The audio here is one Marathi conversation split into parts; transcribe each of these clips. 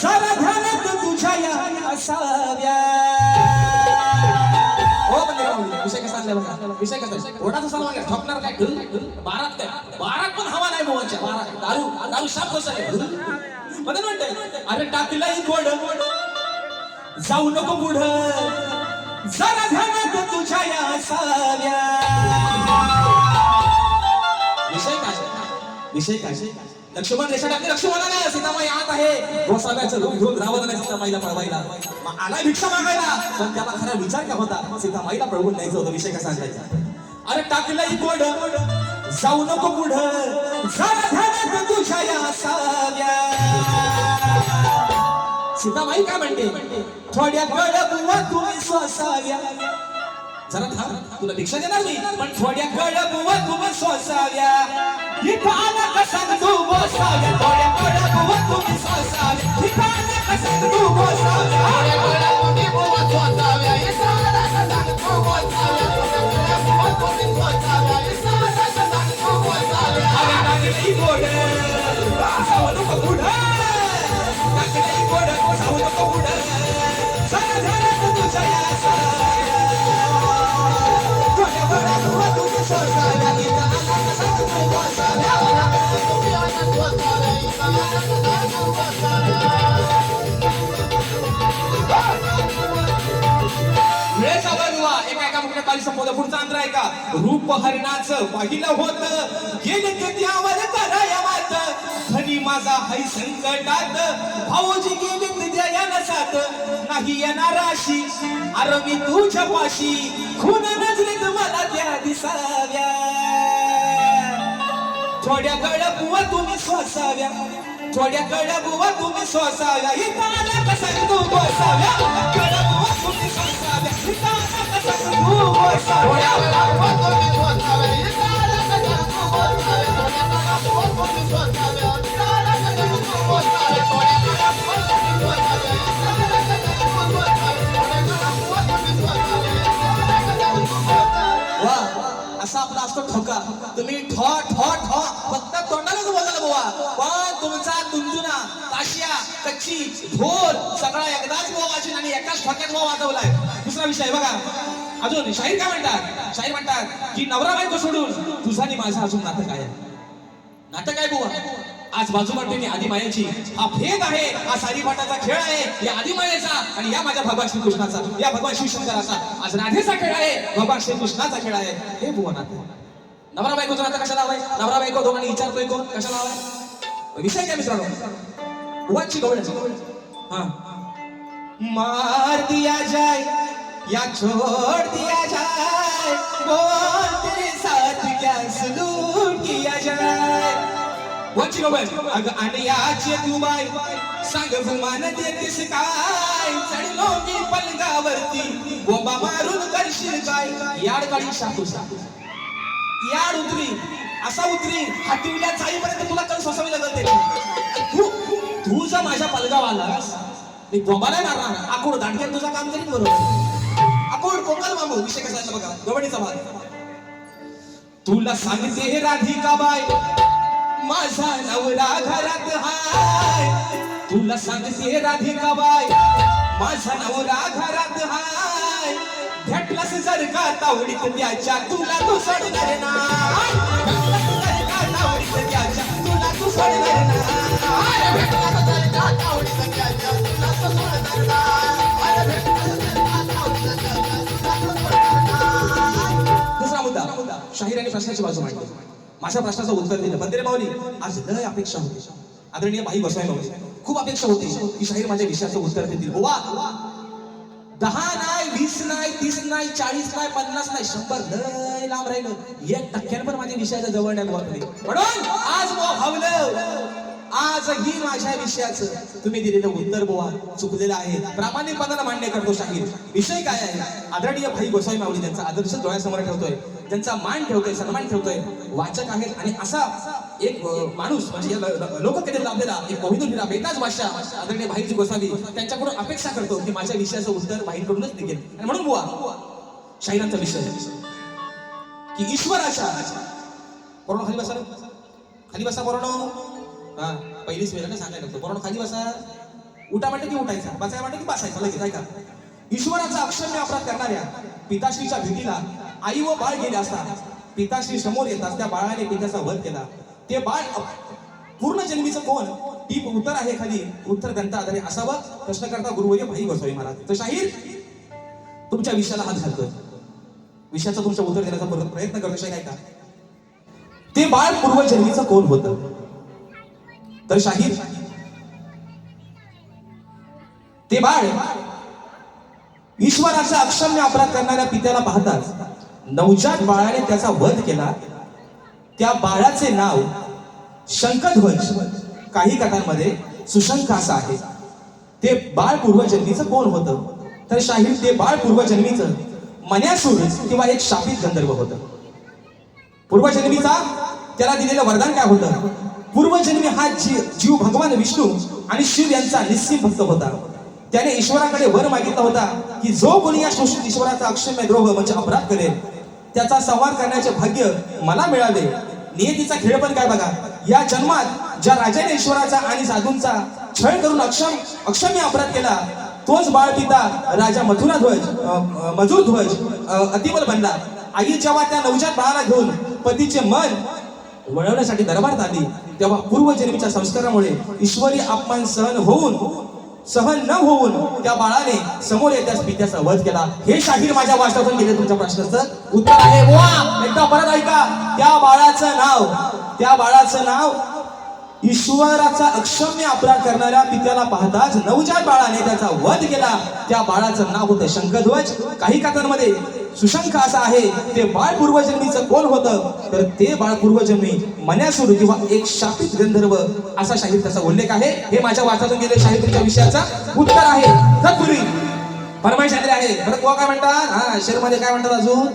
जरा ध्यानात तुझ्या या असाव्या. हो म्हणजे विषय कसा आणला बघा, विषय कसा ओढाचा सलमान काय ठोकणार काय बारात काय बारात पण हवा नाही मोहनच्या बारात दारू दारू साफ बसाय म्हणते अरे टाकलाय गोड जाऊ नको पुढं जरा ध्यानात तुझ्या या असाव्या. विषय काय लक्ष्मण रेषा टाकली लक्ष्मणा नाही सीतामाई आत आहे गोसाव्याचं रूप घेऊन रावण नाही सीतामाईला पळवायला आला भिक्षा मागायला पण त्याला खरा विचार का होता सीतामाईला पळवून न्यायचं होतं. विषय कसा सांगायचा अरे टाकलंय गोड जाऊ नको पुढं जरा ध्यानात तुझ्या या असाव्या. सीतामाई काय म्हणते थोड्या गळबुवा तुम्ही सोसाव्या. जरा थांब तुला भिक्षा देणार मी पण थोड्या गळबुवा तुम्ही सोसाव्या. इथं आला कसा तू बसाव्या थोड्या गळबुवा तुम्ही सोसाव्या. इथं आला कसा तू बसाव्या थोड्या गळबुवा सोसाव्या. इथं आला कसा तू बसाव्या थोड्या गळबुवा तुम्ही सोसाव्या. इथं आला कसा तू बसाव्या. अरे टाकली गोड जाऊ नको पुढं टाकली गोड जाऊ नको पुढं जरा ध्यानात तुझ्या या असाव्या. पुढचा अंतर आहे का रूप हरिणाचं पाहिलं होत गेले ते त्यावर कराया मात खरी माझा हाय संकटात भाऊजी गेले ते द्या नसात नाही येणार अशी अरे मी तुझ्या पाशी खून नजरेत मला त्या दिसाव्या. थोड्या गळबुवा तुम्ही सोसाव्या थोड्या गळबुवा तुम्ही सोसाव्या. इथं आला कसा तू बसाव्या गळबुवा तुम्ही सोसाव्या. इथं आला कसा तू बसाव्या गळबुवा तुम्ही सोसाव्या. इथं आला कसा तू बसाव्या थोड्या गळबुवा तुम्ही सोसाव्या. इथं आला कसा तू बसाव्या थोड्या गळबुवा तुम्ही सोसाव्या. इथं आला कसा तू बसाव्या थोड्या गळबुवा तुम्ही सोसाव्या. इथं आला कसा तू बसाव्या. वाह असा आपला असतो ठोका तुम्ही ठो ठो ठो फक्त तोंडालाच बोलायला बुवा पण तुमचा तुंजुना ताशिया कच्ची ढोल सगळा एकदाच वाजून आणि एकाच ठोक्यात वाजवलाय. दुसरा विषय बघा अजून शाहीर काय म्हणतात शाहीर म्हणतात की नवरा बायको सोडून तुझा आणि माझा अजून नाटक आहे. नाटक आहे बुवा आज बाजू मांडते आदिमायेची हा भेद आहे हा सारीपाटाचा खेळ आहे या आदिमायेचा आणि या माझ्या भगवान श्रीकृष्णाचा या भगवान शिवशंकराचा आज राधेचा खेळ आहे भगवान श्रीकृष्णाचा खेळ आहे. हे बुवा नातं नवरा बायकोचं नातं कशाला हवंय नवरा बायको दोघांनी विचारतोय कोण कशाला हवंय. विषय काय मित्रांनो बुवाची गवळ हा मार दिया जाय या छोड़ दिया जाए बोल तेरे साथ क्या सलूक किया जाए. वची नो अग आणि आजची तू बाई सांग गुमान देतेस काय चढलो मी पलंगावरती बोंबा मारून करशील काय. याड काढी शाकूसा याड उतरी असा उतरी हातीवल्या चाळीपर्यंत तुला कल सोसावी लागत. तू जर माझ्या पलगाव आलास मी बोंबा नाही मारणार आकोड दांडक्यात तुझं काम करीन बरोबर. आकोड कोकल मामू विषय कसा आहे बघा गवडीचा भाग तुला सांगते राधिका बाई माझा नवरा घरात हाय. तुला सांगते राधिका बाई माझा नवरा घरात हाय. भेटलास जर का तावडीत त्याच्या तुला तू सोडणार नाही. भेटलास जर का तावडीत त्याच्या तुला तू सोडणार नाही. भेटलास जर का तावडीत त्याच्या तुला तू सोडणार नाही. भेटलास जर का तावडीत त्याच्या तुला तू सोडणार नाही. दुसरा मुद्दा शाहीर प्रश्नाची बाजू मांडली. माझ्या प्रश्नाचं उत्तर दिलं बंदेरे माऊली आज लय अपेक्षा होती आदरणीय भाई गोसावी माऊली खूप अपेक्षा होती की शाहीर माझ्या विषयाचं उत्तर देतील. बुवा 10 नाही 20 नाही 30 नाही 40 नाही 50 नाही 100 लय लांब राहिलं 1% पण माझ्या विषयाच्या जवळ नाही म्हणून आज भावलं आजही माझ्या विषयाचं तुम्ही दिलेलं उत्तर बुवा चुकलेलं आहे. प्रामाणिकपणाने मान्य करतो शाहीर. विषय काय आहे आदरणीय भाई गोसावी माऊली त्यांचा आदर्श डोळ्यासमोर ठेवतोय त्यांचा मान ठेवतोय सन्मान ठेवतोय वाचक आहेत आणि असा एक माणूस म्हणजे लोककथेत लाभलेला एक कोहिनूर हिरा बेताज बादशाह आदरणीय भाईजी गोसावी त्यांच्याकडून अपेक्षा करतो की माझ्या विषयाचं उत्तर भाईंकडूनच निघेल. आणि म्हणून बुवा शाहिरांचा विषय की ईश्वराच्या पोरांनो खाली बसा पोरांनो हा पहिलीच वेळ ना सांगायला लागतो पोरांनो खाली बसा उठा म्हणते की उठायचा, बसायला म्हणते की बसायचा, लगेच ऐका. ईश्वराचा अक्षम्य अपराध करणाऱ्या पिताश्रीच्या भेटीला आई व बाळ गेले असता पिताश्री समोर येतात. त्या बाळाने पित्याचा वध केला. ते बाळ पूर्ण जन्मीचं कोण? टीप उत्तर आहे खाली, उत्तर ग्रंथा आधारे असावं. प्रश्नकर्ता गुरुवर्य भाई गोसावी महाराज. तर शाहीर तुमच्या विषयाला हात घालतोय, विषयाचं तुमचं उत्तर देण्याचा प्रयत्न करतो. शाहीर ऐका, ते बाळ पूर्वजन्मीचं कोण होतं? तर शाहीर ते बाळ ईश्वराचा अक्षम्य अपराध करणाऱ्या पित्याला पाहताच नवजात बाळाने त्याचा वध केला. त्या बाळाचे नाव शंखध्वज, काही कथांमध्ये सुशंख असं आहे. ते बाळ पूर्वजन्मीचं कोण होतं? तर शाहीर ते बाळ पूर्वजन्मीचं मन्यासूर किंवा एक शापित गंधर्व होतं. पूर्वजन्मीचा त्याला दिलेलं वरदान काय होतं? पूर्वजन्मी हा जीव भगवान विष्णू आणि शिव यांचा निस्सीम भक्त होता. त्याने ईश्वराकडे वर मागितला होता की जो कोणी या सृष्टीत ईश्वराचा अक्षम्य द्रोह म्हणजे अपराध करेल त्याचा संहार करण्याचे भाग्य मला मिळावे. नियतीचा खेळ पण काय बघा, या जन्मात ज्या राजाने ईश्वराचा आणि साधूंचा छळ करून अक्षम्य अपराध केला तोच बाळपिता राजा मधुरध्वज अतिबल बनला. आई जेव्हा त्या नवजात बाळाला घेऊन पतीचे मन वळवण्यासाठी दरबारात आली तेव्हा पूर्वजन्मीच्या संस्कारामुळे ईश्वरी अपमान सहन न होऊन त्या बाळाने समोर येत्यास पित्याचा वध केला. हे शाहीर माझ्या वाचनातून गेले. तुमच्या प्रश्नाचं उत्तर आहे वा. एकदा परत ऐका, त्या बाळाचं नाव ईश्वराचा अक्षम्य अपराध करणाऱ्या पित्याला पाहताच नवजात बाळाने त्याचा वध केला. त्या बाळाचं नाव होतं शंखध्वज. काही कथांमध्ये सुशंख असं आहे. ते बाळ पूर्वजन्मीचं कोण होतं? तर ते बाळ पूर्वजन्मी मन्यासूर किंवा एक शापित गंधर्व असा शाहीर त्याचा उल्लेख आहे. हे माझ्या वाचातून गेले शाहीर तुमच्या विषयाचा उत्तर आहे. तत्पूर्वी फरमाईश आलेली आहे. परत बुवा काय म्हणतात? हा शेर मध्ये काय म्हणतात अजून?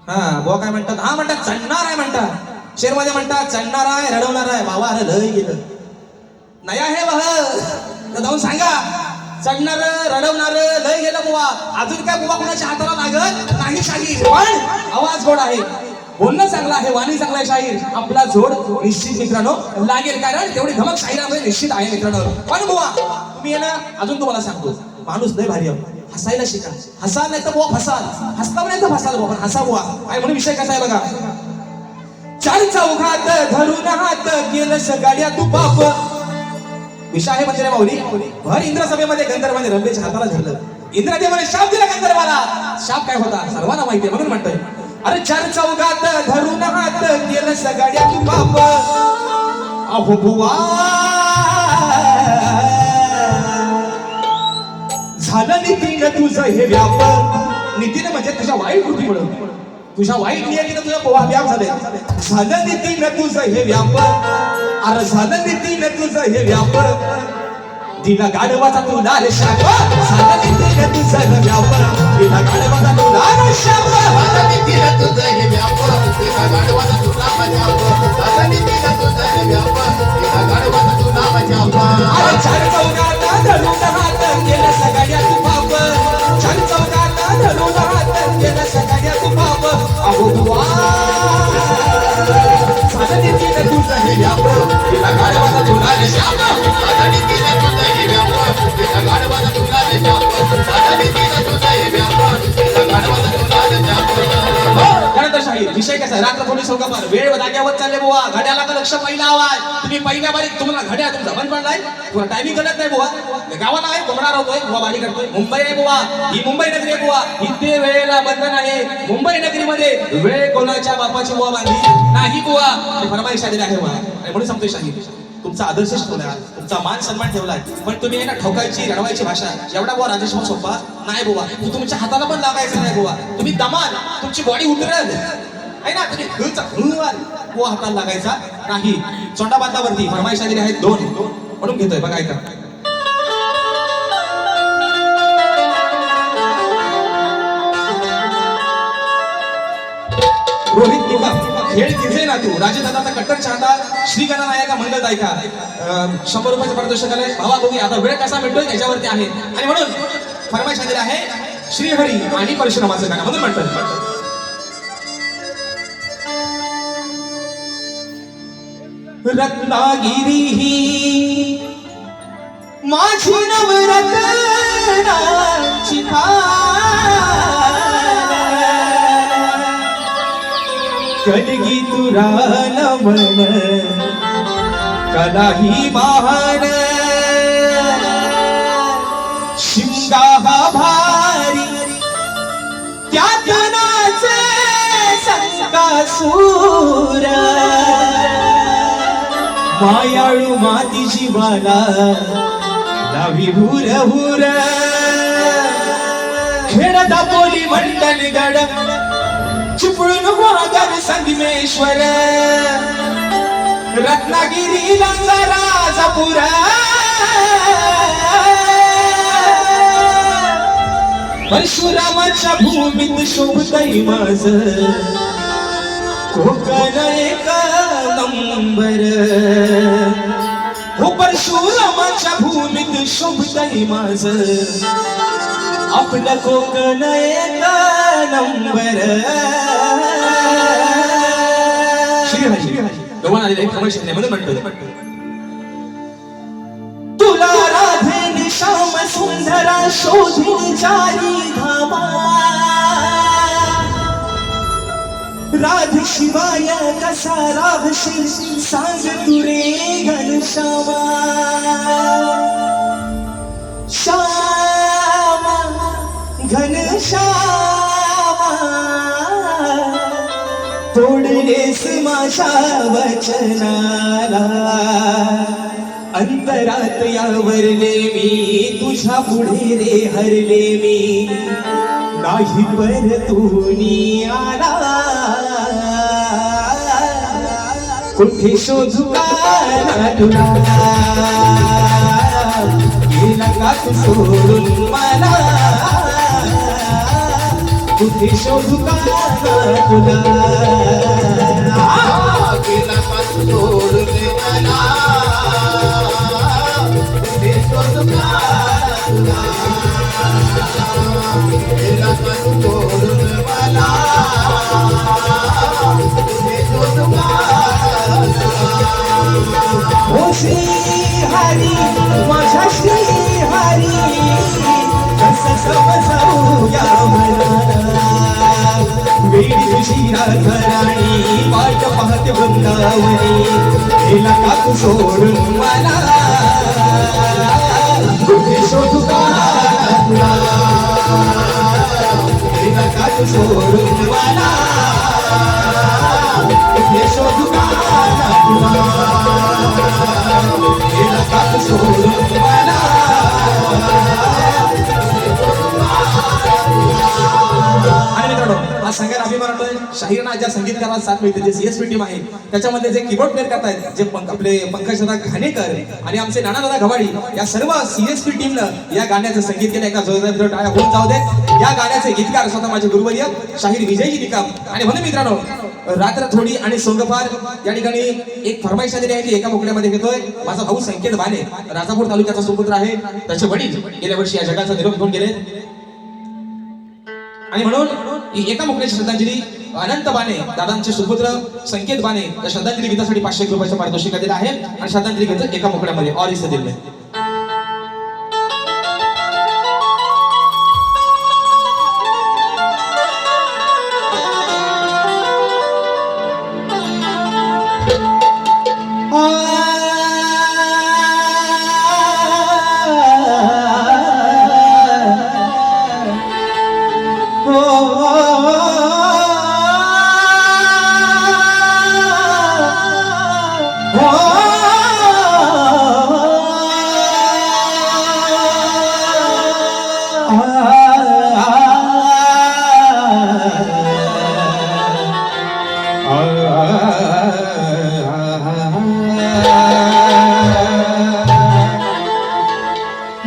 हा बुवा काय म्हणतात? हा म्हणतात चढणार आहे म्हणतात. शेर मध्ये म्हणतात चढणार आहे, रडवणार आहे. बाबा अरे लय गेलं नाही आहे वह जाऊन सांगा. चढणार रडवणार लय गेलं बुवा. अजून काय बुवा कुणाच्या हाताला लागत नाही शाहीर, पण आवाज गोड आहे, बोलणं चांगलं आहे, वाणी चांगला आहे शाहीर. आपला जोड निश्चित मित्रांनो लागेल, कारण तेवढी धमक शाहिरामध्ये निश्चित आहे मित्रांनो. पण बुवा तुम्ही आहे ना, अजून तुम्हाला सांगतो, माणूस लय भारी आहे. हसायला शिका. हसाल नाही तर बुवा फसाल, हसता नाही तर फसाल बुवा, पण हसा बुवा. आणि म्हणून विषय कसा आहे बघा. चार चौघात धरून हात केलंस गाड्या तू बाप. विषय आहे म्हणजे माऊली, भर इंद्रसभेमध्ये गंधर्वाने रंभेच्या हाताला धरलं. इंद्रदेवाने शाप दिला गंधर्वाला. शाप काय होता सर्वांना माहिती आहे, म्हणून म्हणतोय अरे चार चौघात धरून हात केलंस गाड्या तू बाप. अहो बुवा झालं नीतीनं तुझं हे व्याप. नीतीनं म्हणजे तुझ्या वाईट कृतीमुळे, तुझ्या वाईट नियतीनं तुझा पोहा व्याप झाले. झालं नीतीनं तुझं हे व्याप. अरे झालं नीतीनं तुझं हे व्याप. दिला गाढवाचा तुला रे शाप. झालं नीतीनं तुझं हे व्याप. दिला गाढवाचा तुला रे शाप. झालं नीतीनं तुझं हे व्याप. दिला गाढवाचा तुला शाप. झालं नीतीनं तुझं हे व्याप. दिला गाढवाचा तुला शाप. अरे चार चौघात धरून हात केलं सगळ्या तू बाप. चार चौघात धरून हात केलं सगळ्या तू बाप. अहो बुवा झालं नीतीनं तुझं हे व्याप. दिला गाढवाचा तुला रे शाप. झालं नीतीनं तुझं हे व्याप. दिला गाढवाचा तुला रे शाप. झालं नीतीनं तुझं हे व्याप. दिला गाढवाचा तुला रे शाप. त्यानंतर शाहीर विषय कसा आहे, रात्र थोडी सौकापार वेळ जाग्यावर चालले बुवा. घड्याला का लक्ष पहिला आवाज. तुम्ही पहिल्या बारीक तुम्हाला घड्या तुमचा बंद पडलाय, तुम्हाला टायमिंग कळत नाही बुवा. गावाला आहे कोमडा राहतोय बुवा, बारी करतोय. मुंबई आहे बुवा, ही मुंबई नगरी आहे बुवा. इथे वेळेला बंधन आहे. मुंबई नगरीमध्ये वेळ कोणाच्या बापाची बुवा बांधली नाही बुवा. फरमाईश आलेली आहे बुवा. म्हणून सांगतोय शाहीर तुमचा आदर्श ठेवलाय, तुमचा मान सन्मान ठेवलाय, पण तुम्ही ना ठोकायची रडवायची भाषा एवढा बुवा राजेश भाऊ सोपा नाही बुवा. तुमच्या हाताला पण लागायचं नाही बुवा. तुम्ही दमान तुमची बॉडी उतरल आहे ना, तुम्ही बुवा हाताला लागायचा नाही. चोंडा बांधावरती फरमाईश आलेली आहेत दोन, म्हणून घेतोय बघा ऐका. रोहित निकम खेळ तिथे ना तू राजदादाचा कट्टर चाहता श्री गणनायका मंगल दायका 100 रुपयाचं पारितोषिक आलंय. भावा बघूया आता वेळ कसा मिळतोय याच्यावरती आहे. आणि म्हणून फरमाईश आलेली आहे श्रीहरी आणि परशुरामाचं गाणं, म्हणून म्हणतात रत्नागिरी ही माझी नवरत्नाची थान कणगी तुरा नमन कलाही महान शिमगा हा भारी त्यात नाचे संकासूर मायाळू माती जीवाला लावी हुर हुर खेळता बोली मंडन गड चिपळून वागर संगमेश्वर रत्नागिरी लंगा राजापुर परशुरामाच्या भूमीत शोभतय माझ कोकण एक नंबर हो परशुरामाच्या भूमीत शोभतय माझ आपलं कोकण एक नंबर श्रीहरी गव्हाण आलेले कमल शिंदे म्हणून म्हणतो तुला राधेन श्याम सुंदरा शोधीन चारी धामा राधे शिवाय कसा राहशील सांग तू रे घनश्यामा श्यामा घनश्यामा तोडलेस माझ्या वचनाला अंतरात यावरले मी तुझ्या पुढे रे हरले मी नाही परतूनी आला कुठे शोधू का तुला गेला का तू सोडून मला कुठे शोधू का तुला गेला का तू सोडून मला कुठे शोधू का तुला गेला का तू सोडून मला कुठे शोधू का हो श्री हरी माझ्या श्री हरी कसं समजावू या मनाला वेडी तुझी राधाराणी वाट पाहते वृंदावनी गेला का तू सोडून मला कुठे शोधू का तुला गेला का तू सोडून मला कुठे शोधू का तुला गेला का तू सोडून मला आणि मित्रांनो आज सांगायला अभिमान वाटतोय शाहीरांना ज्या संगीतकाराला साथ मिळते जे सीएसपी टीम आहे त्याच्यामध्ये जे कीबोर्ड प्लेअर करतायत जे आपले पंकजदादा घाणेकर आणि आमचे नानादादा घवाडी या सर्व सीएसपी टीमनं या गाण्याचं संगीत केलं एका जोरदार टाळ्या होऊन जाऊ दे या गाण्याचे गीतकार स्वतः माझे गुरुवर्य शाहीर विजयजी निकम आणि म्हणून मित्रांनो रात्र थोडी आणि सोंगपार या ठिकाणी एक फरमाईश आलेली आहे ती एका मोकळ्यामध्ये घेतोय माझा भाऊ संकेत बाने राजापूर तालुक्याचा सुपुत्र आहे त्याचे वडील गेल्या वर्षी या जगाचा निरोप घेऊन गेले आणि म्हणून एका मोकळ्याची श्रद्धांजली अनंत बाने दादांचे सुपुत्र संकेत बाने या श्रद्धांजली गीतासाठी 500 रुपयाचं पारितोषिक दिलं आहे आणि श्रद्धांजली घेतो एका मोकळ्यामध्ये और इस दिल में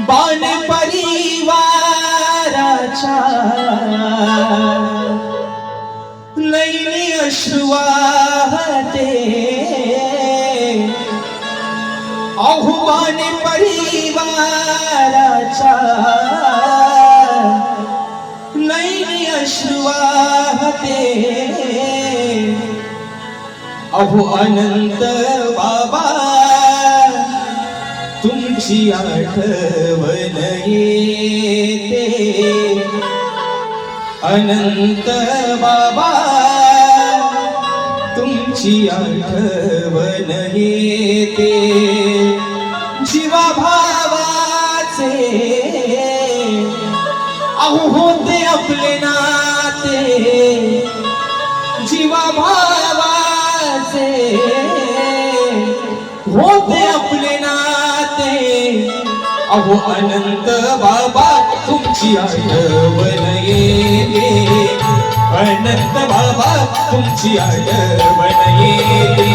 बाण परिवाराच्या नैनी अश्वाहते अहुबान परिवाराच्या नैनी अश्वाहते अहो अनंत बाबा तुमच्या तुमची आठवण येते अनंत बाबा तुमची आठवण येते जीवा भावाचे अहो होते आपले नाते जीवा भावाचे होते आपले नाते अहो अनंत बाबा तुमची आठवण येते अनंत बाबा तुमची आठवण येते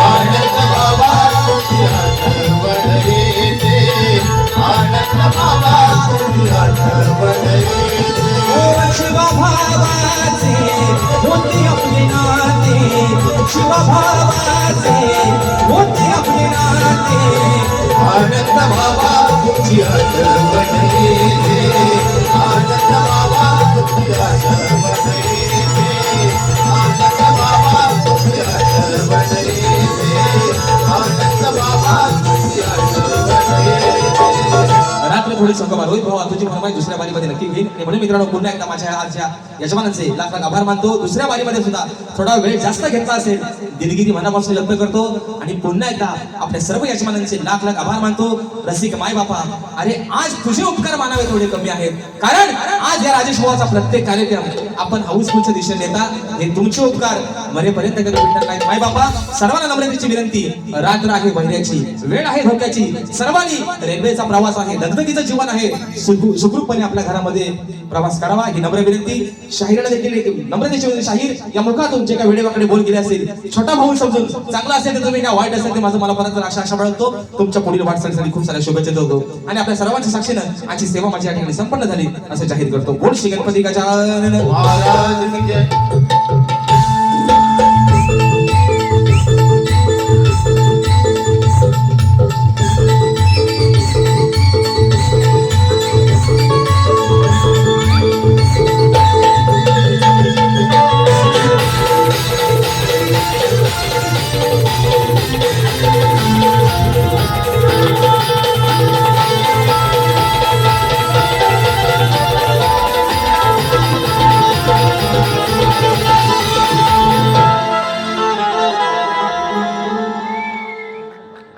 आनंद बाबा तुझी आठवण येते आनंद बाबा तुझी आठवण येते ओ शिवा भावाचे होते आपले नाते शिवा भावाचे होते आपले नाते आनंद बाबा तुझी आठवण येते आनंद बाबा तुझी आठवण येते आनंद बाबा तुझी आठवण येते आनंद बाबा तुझी आठवण येते रात्र थोडी संगमा रोहित भावा तुझी फरमाईश दुसऱ्या बारीमध्ये नक्की घेईन आणि म्हणून मित्रांनो पुन्हा एकदा माझ्या आजच्या यजमानांचे लाख लाख आभार मानतो दुसऱ्या बारीमध्ये सुद्धा थोडा वेळ जास्त घेतला असेल दिलगिरी मनापासून व्यक्त करतो आणि पुन्हा एकदा आपल्या सर्व यजमानांचे लाख लाख आभार मानतो रसिक माय बापा अरे आज तुझे उपकार मानावे थोडे कमी आहेत कारण आज या राजेश भावाचा प्रत्येक कार्यक्रम आपण हाऊसफुलच्या दिशेने नेता हे तुमचे उपकार मरेपर्यंत कधी भेटणार नाहीत माय बापा सर्वांना नम्रतेची विनंती रात्र आहे बहिऱ्याची वेळ आहे धोक्याची सर्वांनी रेल्वेचा प्रवास आहे दगदगीचं जीवन आहे सुखरूपपणे आपल्या घरामध्ये प्रवास करावा ही नम्र विनंती शाहीराला देखील एक नम्रतेची विनंती शाहीर या मुखातून जे काही वेळेवाकडे बोल गेले असेल छोटा भाऊ समजून चांगला असेल तर तुम्ही काय वाईट असेल ते माझं मला परत आशा बाळगतो तुमच्या पुढील वाटचालीसाठी खूप साऱ्या शुभेच्छा देतो आणि आपल्या सर्वांच्या साक्षीनं आजची सेवा माझी या ठिकाणी संपन्न झाली असं जाहीर करतो बोल श्री गणपती गजानन महाराज की जय